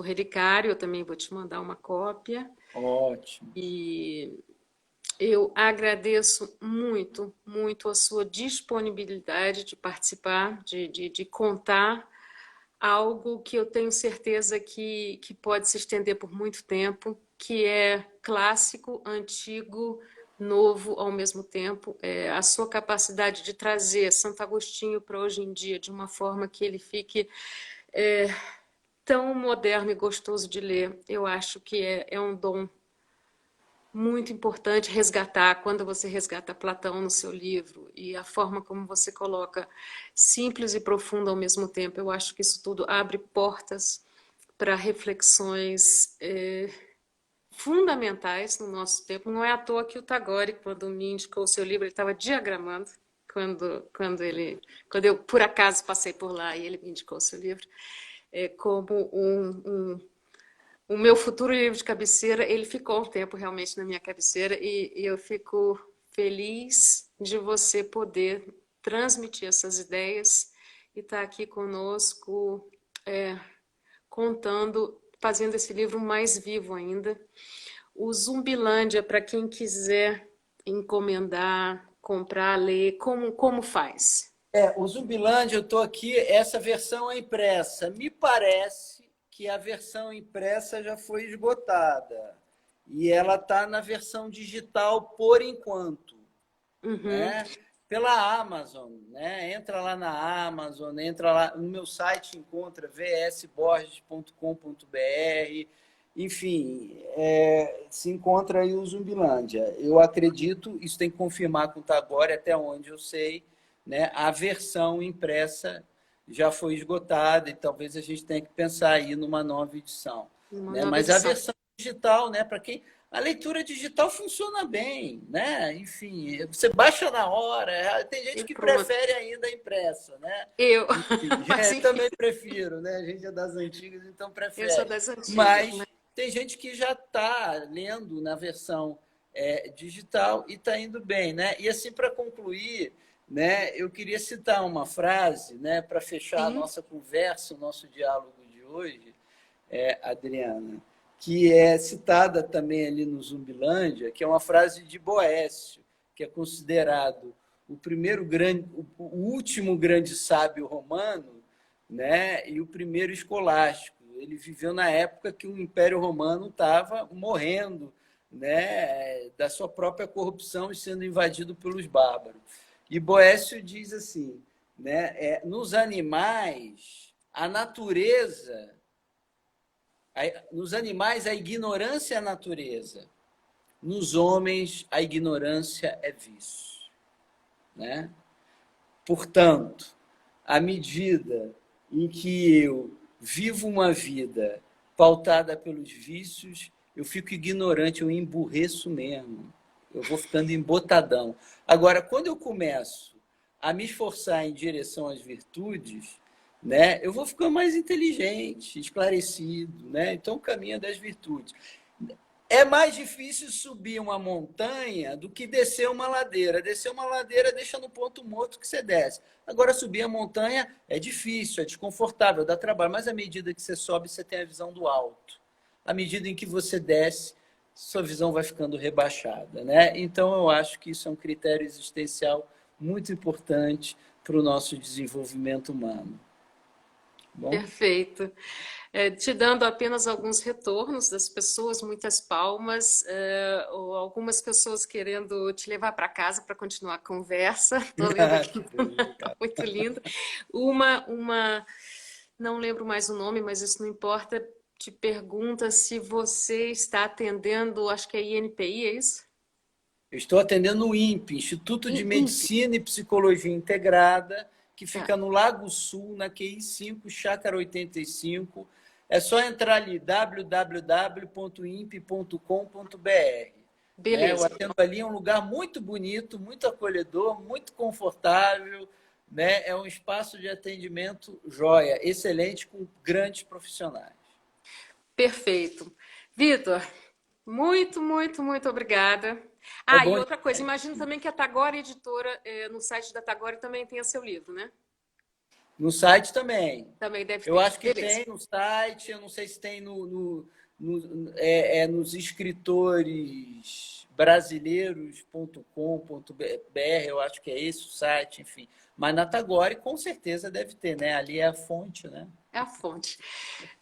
Relicário. Eu também vou te mandar uma cópia. Ótimo. E eu agradeço muito, muito a sua disponibilidade de participar, de contar algo que eu tenho certeza que pode se estender por muito tempo, que é clássico, antigo, novo ao mesmo tempo. A sua capacidade de trazer Santo Agostinho para hoje em dia de uma forma que ele fique tão moderno e gostoso de ler, eu acho que é um dom muito importante resgatar, quando você resgata Platão no seu livro, e a forma como você coloca simples e profundo ao mesmo tempo. Eu acho que isso tudo abre portas para reflexões fundamentais no nosso tempo. Não é à toa que o Tagore, quando me indicou o seu livro, ele estava diagramando, quando eu por acaso passei por lá e ele me indicou o seu livro, como o meu futuro livro de cabeceira. Ele ficou um tempo realmente na minha cabeceira e eu fico feliz de você poder transmitir essas ideias e estar aqui conosco, contando, fazendo esse livro mais vivo ainda. O Zumbilândia, para quem quiser encomendar, comprar, ler, como faz? O Zumbilândia, eu estou aqui, essa versão é impressa. Me parece que a versão impressa já foi esgotada. E ela está na versão digital por enquanto. Né? Pela Amazon. Né? Entra lá na Amazon, entra lá no meu site, encontra vsborges.com.br. Enfim, se encontra aí o Zumbilândia. Eu acredito, isso tem que confirmar com o Tagore, até onde eu sei, né? A versão impressa já foi esgotada e talvez a gente tenha que pensar aí numa nova edição. Né? Mas a versão digital, né? Para quem a leitura digital funciona bem, né? Enfim, você baixa na hora. Tem gente que prefere ainda a impressa, né? Eu também prefiro, né? A gente é das antigas, então prefere. Eu sou das antigas. Mas tem gente que já está lendo na versão digital e está indo bem, né? E assim, para concluir, né, eu queria citar uma frase, né, para fechar a nossa conversa, o nosso diálogo de hoje, Adriana, que é citada também ali no Zumbilândia, que é uma frase de Boécio, que é considerado o último grande sábio romano, né, e o primeiro escolástico. Ele viveu na época que o Império Romano estava morrendo, né, da sua própria corrupção e sendo invadido pelos bárbaros. E Boécio diz assim, né, nos animais, a natureza... Nos animais, a ignorância é a natureza. Nos homens, a ignorância é vício. Né? Portanto, à medida em que eu vivo uma vida pautada pelos vícios, eu fico ignorante, eu emburreço mesmo. Eu vou ficando embotadão. Agora, quando eu começo a me esforçar em direção às virtudes, né, eu vou ficando mais inteligente, esclarecido, né? Então, o caminho das virtudes. É mais difícil subir uma montanha do que descer uma ladeira. Descer uma ladeira deixa no ponto morto que você desce. Agora, subir a montanha é difícil, é desconfortável, dá trabalho. Mas à medida que você sobe, você tem a visão do alto. À medida em que você desce, sua visão vai ficando rebaixada, né? Então, eu acho que isso é um critério existencial muito importante para o nosso desenvolvimento humano. Bom? Perfeito. Te dando apenas alguns retornos das pessoas, muitas palmas, ou algumas pessoas querendo te levar para casa para continuar a conversa. Estou vendo aqui, muito lindo. Não lembro mais o nome, mas isso não importa. Te pergunta se você está atendendo, acho que é INPI, é isso? Eu estou atendendo o INPE, Instituto de INPE. Medicina e Psicologia Integrada, que Tá. fica no Lago Sul, na QI 5, Chácara 85. É só entrar ali, www.impe.com.br. Né? Eu Beleza. atendo ali, é um lugar muito bonito, muito acolhedor, muito confortável. Né? É um espaço de atendimento joia, excelente, com grandes profissionais. Perfeito. Vitor, muito, muito, muito obrigada. É Ah, e bom. outra coisa, imagino também que a Tagore Editora, no site da Tagore também tenha seu livro, né? No site também. Também deve Eu ter. acho que Beleza. tem no site, eu não sei se tem nos escritores brasileiros.com.br, eu acho que é esse o site, enfim. Mas na Tagore com certeza deve ter, né? Ali é a fonte, né? É a fonte.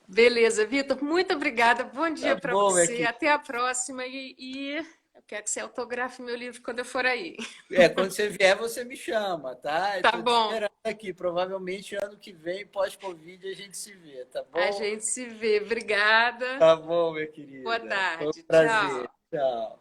Beleza, Vitor, muito obrigada. Bom Tá dia para bom, minha você. querida. Até a próxima. E eu quero que você autografe meu livro quando eu for aí. Quando você vier, você me chama, tá? Tá Estou te bom. esperando aqui. Provavelmente ano que vem, pós-Covid, a gente se vê, tá A bom? gente se vê. Obrigada. Tá bom, minha Boa querida. Foi um tarde. prazer. Tchau. Tchau.